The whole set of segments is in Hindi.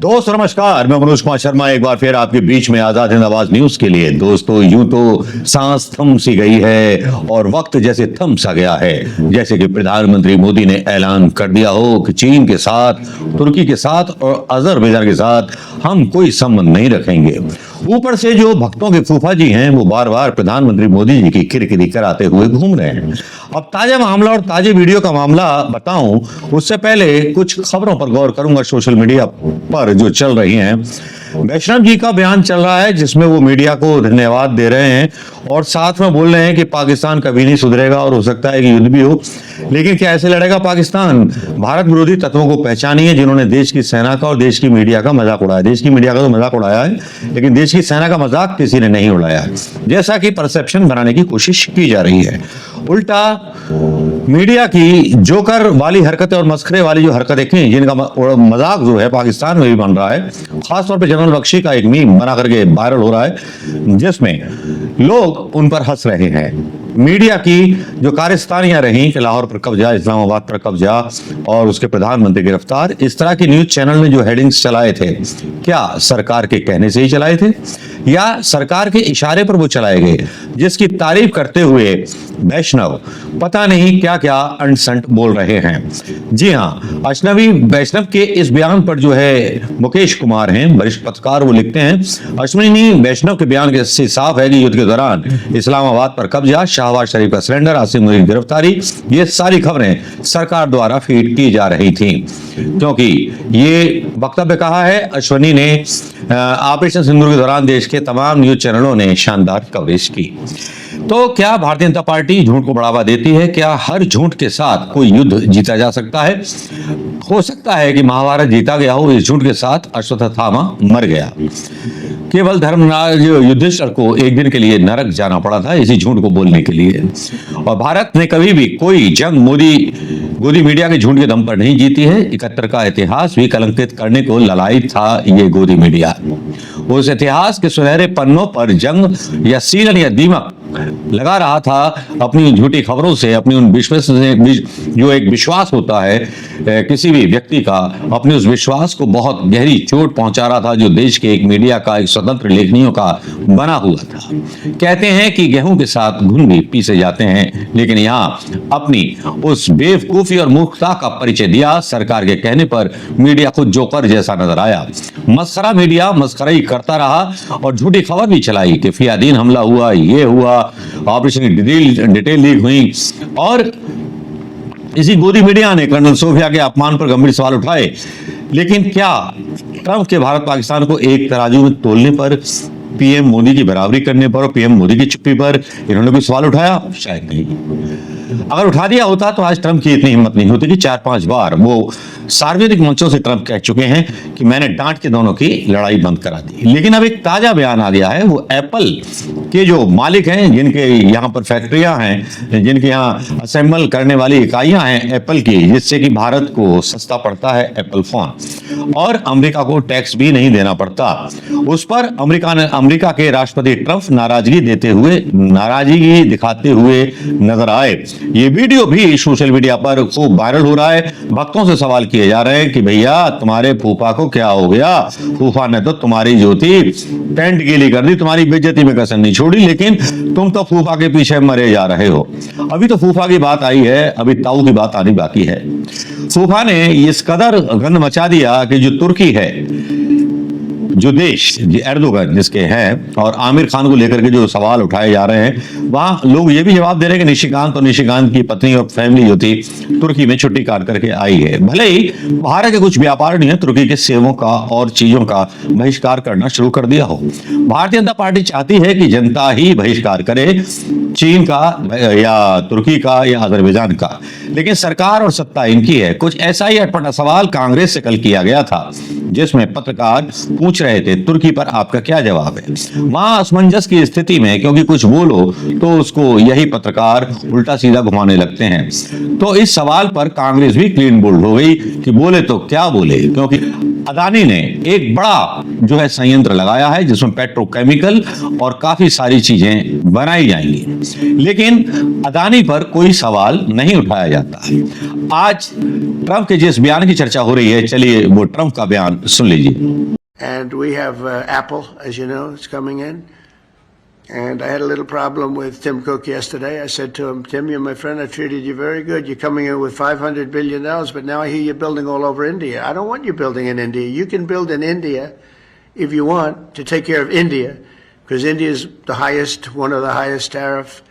दोस्त नमस्कार, मैं मनोज कुमार शर्मा एक बार फिर आपके बीच में आजाद हिंद आवाज न्यूज के लिए। दोस्तों, यूं तो सांस थम सी गई है और वक्त जैसे थम सा गया है, जैसे कि प्रधानमंत्री मोदी ने ऐलान कर दिया हो कि चीन के साथ, तुर्की के साथ और अजरबैजान के साथ हम कोई संबंध नहीं रखेंगे। ऊपर से जो भक्तों के फूफा जी हैं वो बार बार प्रधानमंत्री मोदी जी की किरकिरी कराते हुए घूम रहे हैं। अब ताजा मामला और ताजे वीडियो का मामला बताऊं उससे पहले कुछ खबरों पर गौर करूंगा सोशल मीडिया पर जो चल रही हैं। वैष्णव जी का बयान चल रहा है जिसमें वो मीडिया को धन्यवाद दे रहे हैं और साथ में बोल रहे हैं कि पाकिस्तान कभी नहीं सुधरेगा और हो सकता है कि युद्ध भी हो, लेकिन क्या ऐसे लड़ेगा पाकिस्तान? भारत विरोधी तत्वों को पहचानिए जिन्होंने देश की सेना का और देश की मीडिया का मजाक उड़ाया। देश की मीडिया का तो मजाक उड़ाया है, लेकिन देश की सेना का मजाक किसी ने नहीं उड़ाया है, जैसा कि परसेप्शन बनाने की कोशिश की जा रही है। उल्टा मीडिया की जोकर वाली हरकतें और मस्खरे वाली जो हरकतें की, जिनका मजाक जो है पाकिस्तान में भी बन रहा है, खासतौर पे जनरल बख्शी का एक मीम बना करके वायरल हो रहा है जिसमें लोग उन पर हंस रहे हैं। मीडिया की जो कारस्तानियां रहीं कि लाहौर पर कब्जा, इस्लामाबाद पर कब्जा और उसके प्रधानमंत्री गिरफ्तार, इस तरह के न्यूज चैनल ने जो हेडिंग्स चलाए थे, क्या सरकार के कहने से ही चलाए थे या सरकार के इशारे पर वो चलाए गए, जिसकी तारीफ करते हुए वैष्णव पता नहीं क्या क्या अंट बोल रहे हैं। जी हाँ, वैष्णव के इस बयान पर जो है मुकेश कुमार हैं, वरिष्ठ पत्रकार, वो लिखते हैं, अश्विनी वैष्णव के बयान के से साफ है कि युद्ध के दौरान इस्लामाबाद पर कब्जा, शाहबाज शरीफ का सरेंडर, आसिम मुनीर की गिरफ्तारी, ये सारी खबरें सरकार द्वारा फीड की जा रही थी। क्योंकि ये वक्तव्य कहा है अश्विनी ने ऑपरेशन सिंदूर के दौरान देश के तमाम न्यूज चैनलों ने शानदार कवरेज की। तो क्या भारतीय जनता पार्टी झूठ को बढ़ावा देती है? क्या हर झूठ के साथ कोई युद्ध जीता जा सकता है? हो सकता है कि महाभारत जीता गया हो, इस झूठ के साथ अश्वत्थामा मर गया। केवल धर्मराज युधिष्ठिर को एक दिन के लिए नरक जाना पड़ा था इसी झूठ को बोलने के लिए। और भारत ने कभी भी कोई जंग गोदी मीडिया के झूठ के दम पर नहीं जीती है। 71 का इतिहास भी कलंकित करने को ललायित था ये गोदी मीडिया। उस इतिहास के सुनहरे पन्नों पर जंग या सीलन या दीमक लगा रहा था अपनी झूठी खबरों से, अपनी उन विश्वास से, जो एक विश्वास होता है किसी भी व्यक्ति का, अपने उस विश्वास को बहुत गहरी चोट पहुंचा रहा था जो देश के एक मीडिया का, एक स्वतंत्र लेखनियों का बना हुआ था। कहते हैं कि गेहूं के साथ घुन भी पीसे जाते हैं, लेकिन यहाँ अपनी उस बेवकूफी और मूर्खता का परिचय दिया। सरकार के कहने पर मीडिया खुद जोकर जैसा नजर आया। मस्खरा मीडिया मस्खराई करता रहा और झूठी खबर भी चलाई कि फियादीन हमला हुआ, ये हुआ, ऑपरेशन की डिटेल लीक हुई। और इसी गोदी मीडिया ने कर्नल सोफिया के अपमान पर गंभीर सवाल उठाए। लेकिन क्या ट्रंप के भारत पाकिस्तान को एक तराजू में तोलने पर, पीएम मोदी की बराबरी करने पर और पीएम मोदी की चुप्पी पर इन्होंने कोई सवाल उठाया? शायद नहीं। अगर उठा दिया होता तो आज ट्रंप की इतनी हिम्मत नहीं होती कि 4-5 बार वो सार्वजनिक मंचों से ट्रंप कह चुके हैं कि मैंने डांट के दोनों की लड़ाई बंद करा दी। लेकिन अब एक ताजा बयान आ गया है, वो एप्पल के जो मालिक हैं, जिनके यहाँ पर फैक्ट्रियां हैं, जिनके यहाँ असेंबल करने वाली इकाइयां हैं एप्पल की, जिससे कि भारत को सस्ता पड़ता है एप्पल फोन और अमेरिका को टैक्स भी नहीं देना पड़ता, उस पर अमेरिका के राष्ट्रपति ट्रंप नाराजगी दिखाते हुए नजर आए। ये वीडियो भी सोशल मीडिया पर खूब वायरल हो रहा है। भक्तों से सवाल किए जा रहे हैं कि भैया तुम्हारे फूफा को क्या हो गया? फूफा ने तो तुम्हारी जो थी टेंट गीली कर दी, तुम्हारी बेइज्जती में कसर नहीं छोड़ी, लेकिन तुम तो फूफा के पीछे मरे जा रहे हो। अभी तो फूफा की बात आई है, अभी ताऊ की बात आनी बाकी है। फूफा ने इस कदर गंद मचा दिया कि जो तुर्की है, जो देश एर्दोगन जिसके हैं, और आमिर खान को लेकर के जो सवाल उठाए जा रहे हैं, वहां लोग ये भी जवाब दे रहे हैं कि निशिकांत की पत्नी और फैमिली जो थी तुर्की में छुट्टी काट करके आई है। भले ही भारत के कुछ व्यापारियों ने तुर्की के सेवों का और चीजों का बहिष्कार करना शुरू कर दिया हो। भारतीय जनता पार्टी चाहती है कि जनता ही बहिष्कार करे चीन का या तुर्की का या अजरबैजान का, लेकिन सरकार और सत्ता इनकी है। कुछ ऐसा ही अटपटा सवाल कांग्रेस से कल किया गया था, जिसमें पत्रकार पूछ रहे थे तुर्की पर आपका क्या जवाब है। वहां असमंजस की स्थिति में, क्योंकि कुछ बोलो तो उसको यही पत्रकार उल्टा सीधा घुमाने लगते हैं। तो इस सवाल पर कांग्रेस भी क्लीन बोल्ड हो गई कि बोले तो क्या बोले, क्योंकि अदानी ने एक बड़ा जो है संयंत्र लगाया है जिसमें पेट्रोकेमिकल और काफी सारी चीजें बनाई जाएंगी, लेकिन अदानी पर कोई सवाल नहीं उठाया जाता है। आज ट्रंप के जिस बयान की चर्चा हो रही है, चलिए वो ट्रंप का बयान सुन लीजिए। And we have Apple, as you know, it's coming in. And I had a little problem with Tim Cook yesterday. I said to him, Tim, you're my friend. I treated you very good. You're coming in with $500 billion, but now I hear you're building all over India. I don't want you building in India. You can build in India if you want to take care of India, because India is one of the highest tariff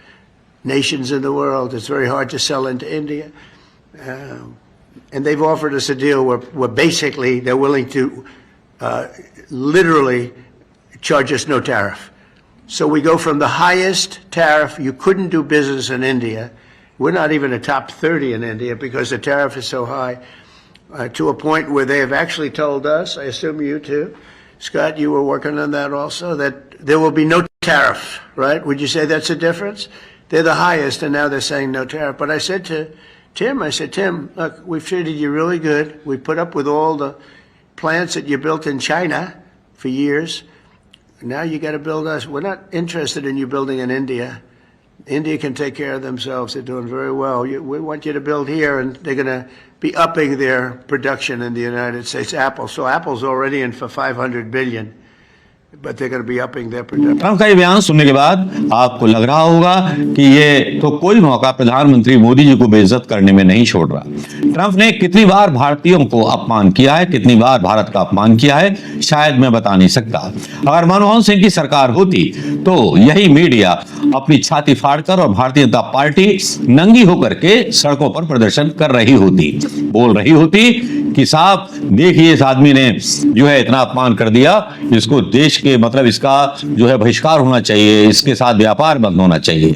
nations in the world. It's very hard to sell into India. And they've offered us a deal where basically they're willing to literally charge us no tariff. So we go from the highest tariff, you couldn't do business in India. We're not even a top 30 in India because the tariff is so high, to a point where they have actually told us, I assume you too, Scott, you were working on that also, that there will be no tariff, right? Would you say that's a difference? They're the highest and now they're saying no tariff. But I said to Tim, look, we've treated you really good. We put up with all the plants that you built in China for years. Now you got to build us. We're not interested in you building in India. India can take care of themselves. They're doing very well. We want you to build here, and they're going to be upping their production in the United States. Apple. So Apple's already in for $500 billion. But they're going to be upping their production. Trump का ये बयान सुनने के बाद आपको लग रहा होगा कि ये तो कोई मौका प्रधानमंत्री मोदी जी को बेइज्जत करने में नहीं छोड़ रहा। ट्रंप ने कितनी बार भारतीयों को अपमान किया है, कितनी बार भारत का अपमान किया है, शायद मैं बता नहीं सकता। अगर मनमोहन सिंह की सरकार होती तो यही मीडिया अपनी छाती फाड़कर और भारतीय जनता पार्टी नंगी होकर के सड़कों पर प्रदर्शन कर रही होती, बोल रही होती कि साहब देखिए इस आदमी ने जो है इतना अपमान कर दिया, इसको देश के मतलब इसका जो है बहिष्कार होना चाहिए, इसके साथ व्यापार बंद होना चाहिए।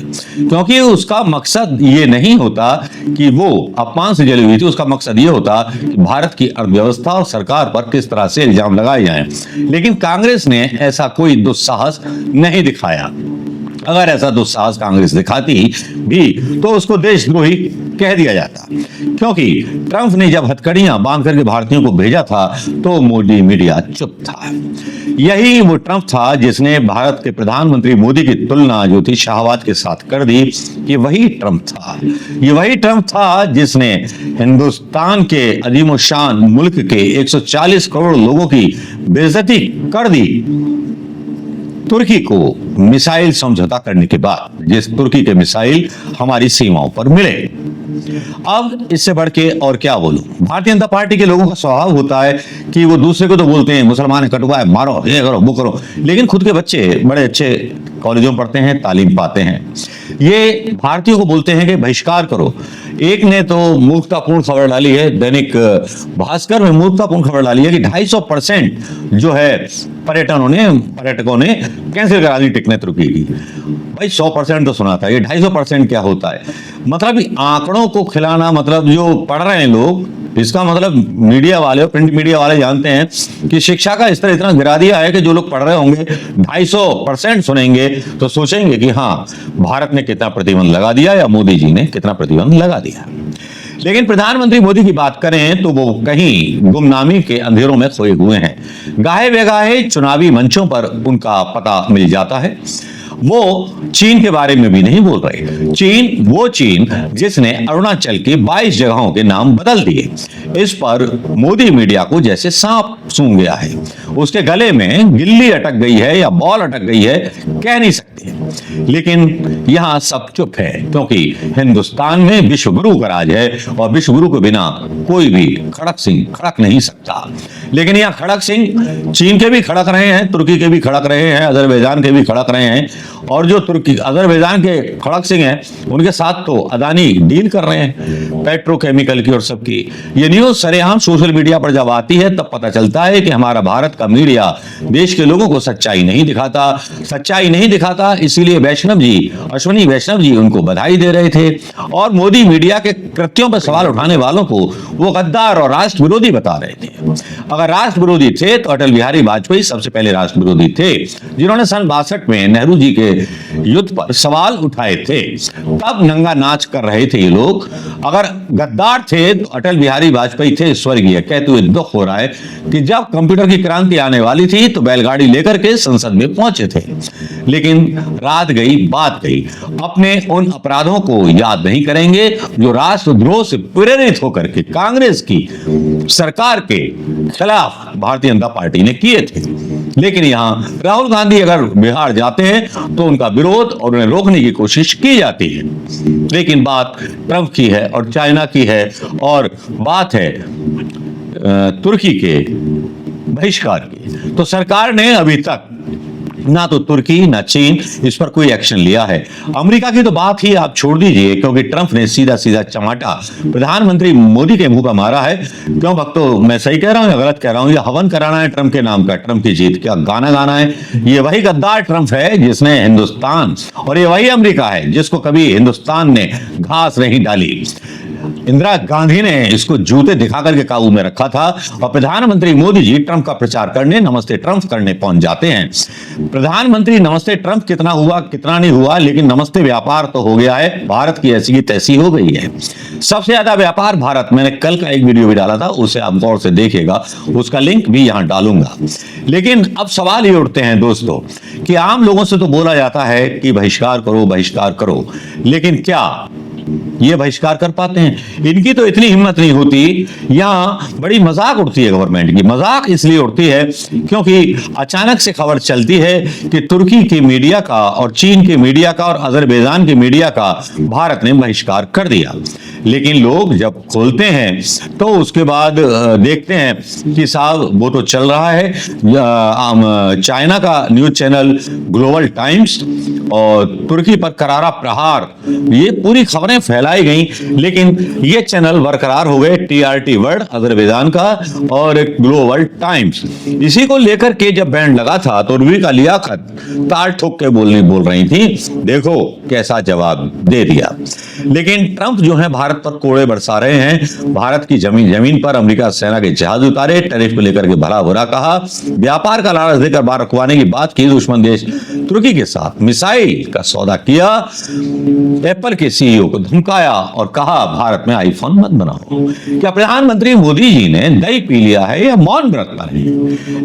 क्योंकि उसका मकसद ये नहीं होता कि वो अपमान से जली हुई थी, उसका मकसद ये होता कि भारत की अर्थव्यवस्था और सरकार पर किस तरह से इल्जाम लगाए जाएं। लेकिन कांग्रेस ने ऐसा कोई दुस्साहस नहीं दिखाया। अगर ऐसा दुस्साहस कांग्रेस दिखाती भी तो उसको देशद्रोही कह दिया जाता, क्योंकि ट्रंप ने जब हथकड़ियां बांध करके भारतीयों को भेजा था तो मोदी मीडिया चुप था। यही वो ट्रंप था जिसने भारत के प्रधानमंत्री मोदी की तुलना जो थी शाहबाज के साथ कर दी। ये वही ट्रंप था, ये वही ट्रंप था जिसने हिंदुस्तान के अजीम शान मुल्क के 140 करोड़ लोगों की बेइज्जती कर दी तुर्की को मिसाइल समझौता करने के बाद, जिस तुर्की के मिसाइल हमारी सीमाओं पर मिले। अब इससे बढ़ के और क्या बोलूं। भारतीय जनता पार्टी के लोगों का स्वभाव होता है कि वो दूसरे को तो बोलते हैं मुसलमान कटुआ है, मारो, ये करो, वो करो, लेकिन खुद के बच्चे बड़े अच्छे कॉलेजों में पढ़ते हैं, तालीम पाते हैं। ये भारतीयों को बोलते हैं कि बहिष्कार करो। एक ने तो मूर्खतापूर्ण खबर डाली है, दैनिक भास्कर में मूर्खतापूर्ण खबर डाली है कि 250% जो है पर्यटकों ने कैंसिल करा दी टिकटें तुर्की की। भाई 100% तो सुना था, ये 250% क्या होता है? मतलब आंकड़ों को खिलाना, मतलब जो पढ़ रहे हैं लोग, इसका मतलब मीडिया वाले और प्रिंट मीडिया वाले जानते हैं कि शिक्षा का स्तर इतना गिरा दिया है कि जो लोग पढ़ रहे होंगे 250% सुनेंगे तो सोचेंगे कि हाँ, भारत ने कितना प्रतिबंध लगा दिया या मोदी जी ने कितना प्रतिबंध लगा दिया। लेकिन प्रधानमंत्री मोदी की बात करें तो वो कहीं गुमनामी के अंधेरों में खोए हुए हैं। गाहे बेगाहे चुनावी मंचों पर उनका पता मिल जाता है। वो चीन के बारे में भी नहीं बोल रहे। चीन जिसने अरुणाचल की 22 जगहों के नाम बदल दिए। इस पर मोदी मीडिया को जैसे सांप सूंघ गया है। उसके गले में गिल्ली अटक गई है या बॉल अटक गई है, कह नहीं सकते। लेकिन यहां सब चुप है, क्योंकि हिंदुस्तान में विश्व गुरु का राज है और विश्व गुरु के बिना कोई भी खड़क सिंह खड़क नहीं सकता। लेकिन यहां खड़क सिंह चीन के भी खड़क रहे हैं, तुर्की के भी खड़क रहे हैं, अजरबैजान के भी खड़क रहे हैं, और जो तुर्की अजरबैजान के खड़क सिंह हैं उनके साथ तो अदानी डील कर रहे हैं पेट्रोकेमिकल की और सबकी। ये न्यूज सरेआम सोशल मीडिया पर जब आती है तब पता चलता है कि हमारा भारत का मीडिया देश के लोगों को सच्चाई नहीं दिखाता। इसीलिए अश्विनी वैष्णव जी उनको बधाई दे रहे थे और मोदी मीडिया के कृत्यों पर सवाल उठाने वालों को वो गद्दार और राष्ट्र विरोधी बता रहे थे। अगर राष्ट्र विरोधी थे तो अटल बिहारी वाजपेयी सबसे पहले राष्ट्र विरोधी थे, जिन्होंने सन 62 में नेहरू जी के युद्ध पर सवाल उठाए थे, तब नंगा नाच कर रहे थे ये लोग। अगर गद्दार थे तो अटल बिहारी वाजपेयी थे स्वर्गीय। कहते हुए दुख हो रहा है कि जब कंप्यूटर की क्रांति आने वाली थी तो बैलगाड़ी लेकर के संसद में पहुंचे थे, लेकिन रात गई बात गई। अपने उन अपराधों को याद नहीं करेंगे जो राष्ट्रद्रोह से प्रेरित होकर के कांग्रेस की सरकार के खिलाफ भारतीय जनता पार्टी ने किए थे। लेकिन यहां राहुल गांधी अगर बिहार जाते हैं तो उनका विरोध और उन्हें रोकने की कोशिश की जाती है। लेकिन बात ट्रंप की है और चाइना की है, और बात है तुर्की के बहिष्कार की। तो सरकार ने अभी तक ना तो तुर्की ना चीन इस पर कोई एक्शन लिया है। अमेरिका की तो बात ही आप छोड़ दीजिए, क्योंकि ट्रंप ने सीधा सीधा चमाटा प्रधानमंत्री मोदी के मुंह पर मारा है। क्यों भक्तों, मैं सही कह रहा हूं या गलत कह रहा हूं? ये हवन कराना है ट्रंप के नाम का, ट्रंप की जीत, क्या गाना गाना है? ये वही गद्दार ट्रंप है जिसने हिंदुस्तान, और ये वही अमेरिका है जिसको कभी हिंदुस्तान ने घास नहीं डाली। इंदिरा गांधी ने इसको जूते दिखा करके काबू में रखा था, और प्रधानमंत्री मोदी जी ट्रंप का प्रचार करने, नमस्ते ट्रंप करने पहुंच जाते हैं। प्रधानमंत्री नमस्ते ट्रंप कितना हुआ कितना नहीं हुआ, लेकिन नमस्ते व्यापार तो हो गया है। भारत की ऐसी की तैसी हो गई है। सबसे ज्यादा व्यापार भारत, मैंने कल का एक वीडियो भी डाला था, उसे आप गौर से देखिएगा, उसका लिंक भी यहां डालूंगा। लेकिन अब सवाल ये उठते हैं दोस्तों कि आम लोगों से तो बोला जाता है कि बहिष्कार करो बहिष्कार करो, लेकिन क्या ये बहिष्कार कर पाते हैं? इनकी तो इतनी हिम्मत नहीं होती। यहां बड़ी मजाक उड़ती है गवर्नमेंट की। मजाक इसलिए उड़ती है क्योंकि अचानक से खबर चलती है कि तुर्की की मीडिया का और चीन के मीडिया का और अजरबैजान की मीडिया का भारत ने बहिष्कार कर दिया। लेकिन लोग जब खोलते हैं तो उसके बाद देखते हैं कि साहब वो तो चल रहा है चाइना का न्यूज चैनल ग्लोबल टाइम्स और तुर्की पर करारा प्रहार, ये पूरी खबरें फैलाई गई। लेकिन ये चैनल बरकरार हो गए, TRT वर्ल्ड अजरबैजान का और एक ग्लोबल टाइम्स। इसी को लेकर के जब बैंड लगा था तो रूबी का लियाकत ताल ठोक के बोल रही थी, देखो कैसा जवाब दे दिया। लेकिन ट्रंप जो है भारत पर कोड़े बरसा रहे हैं। भारत की जमीन पर अमेरिका सेना के जहाज उतारे, टैरिफ को लेकर के भला बुरा कहा, व्यापार का लालच देकर बाहर रखवाने की बात की, दुश्मन देश तुर्की के साथ मिसाइल का सौदा किया, एप्पल के CEO को धमकाया और कहा भारत में आईफोन मत बनाओ। क्या प्रधानमंत्री मोदी जी ने दही पी लिया है या मौन व्रत पर है?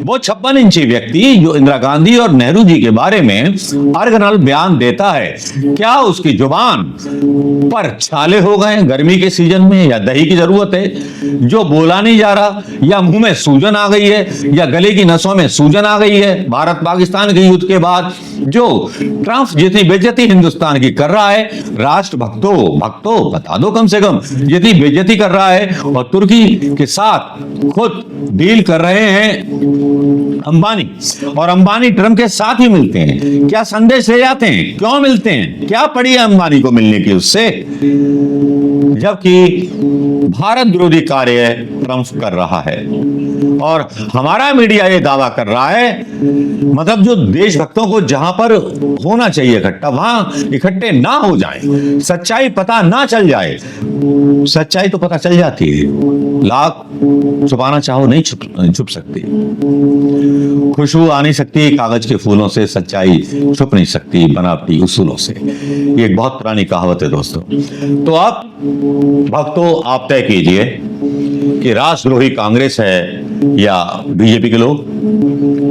वो 56 इंची व्यक्ति जो इंदिरा गांधी और नेहरू जी के बारे में अर्गनल बयान देता है, क्या उसकी जुबान पर छाले हो गए गर्मी के सीजन में, या दही की जरूरत है? जो बोला नहीं जा रहा, या मुंह में सूजन आ गई है, या गले की नसों में सूजन आ गई है भारत पाकिस्तान के युद्ध के बाद? जो ट्रंप जितनी बेइज्जती हिंदुस्तान की कर रहा है, राष्ट्र भक्तों बता दो कम से कम, जितनी बेइज्जती कर रहा है और तुर्की के साथ खुद डील कर रहे हैं अंबानी, और अंबानी ट्रंप के साथ ही मिलते हैं। क्या संदेश ले जाते हैं? क्यों मिलते हैं? क्या पड़ी है अंबानी को मिलने की उससे? जबकि भारत विरोधी कार्य ट्रंप कर रहा है और हमारा मीडिया ये दावा कर रहा है, मतलब जो देशभक्तों को जहां पर होना चाहिए इकट्ठा, वहां इकट्ठे ना हो जाएं, सच्चाई पता ना चल जाए। सच्चाई तो पता चल जाती है, लाख छुपाना चाहो नहीं छुप सकती। खुशबू आ नहीं सकती कागज के फूलों से, सच्चाई छुप नहीं सकती बनावटी उसूलों से। ये एक बहुत पुरानी कहावत है दोस्तों। तो आप भक्तों आप तय कीजिए कि राष्ट्रद्रोही कांग्रेस है या बीजेपी के लोग?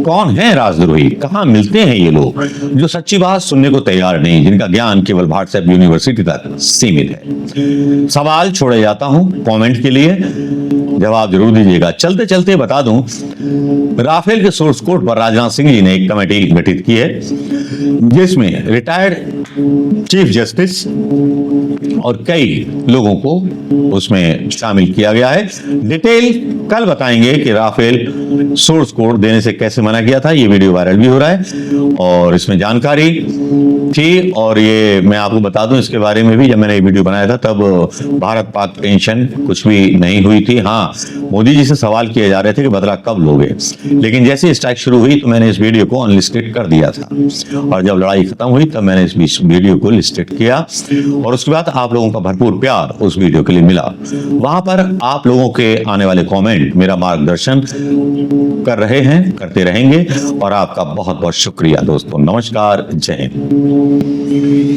कौन है राष्ट्रद्रोही? कहां मिलते हैं ये लोग जो सच्ची बात सुनने को तैयार नहीं, जिनका ज्ञान केवल व्हाट्सएप यूनिवर्सिटी तक सीमित है? सवाल छोड़े जाता हूं कमेंट के लिए, जवाब जरूर दीजिएगा। चलते चलते बता दूं, राफेल के सोर्स कोड पर राजनाथ सिंह जी ने एक कमेटी गठित की है जिसमें रिटायर्ड चीफ जस्टिस और कई लोगों को उसमें शामिल किया गया है। डिटेल कल बताएंगे कि राफेल सोर्स कोड देने से कैसे मना किया था। ये वीडियो वायरल भी हो रहा है और इसमें जानकारी थी। और ये मैं आपको बता दूं, इसके बारे में भी जब मैंने ये वीडियो बनाया था तब भारत पाक टेंशन कुछ भी नहीं हुई थी। हाँ, मोदी जी से सवाल किए जा रहे थे कि बदला कब लोगे, लेकिन जैसे स्ट्राइक शुरू हुई तो मैंने इस वीडियो को अनलिस्टेड कर दिया था, और जब लड़ाई खत्म हुई तब मैंने इस वीडियो को लिस्टेड किया, और उसके बाद आप लोगों का भरपूर प्यार उस वीडियो के लिए मिला। वहां पर आप लोगों के आने वाले कमेंट मेरा मार्गदर्शन कर रहे हैं, करते रहेंगे। और आपका बहुत बहुत शुक्रिया दोस्तों। नमस्कार, जय हिंद।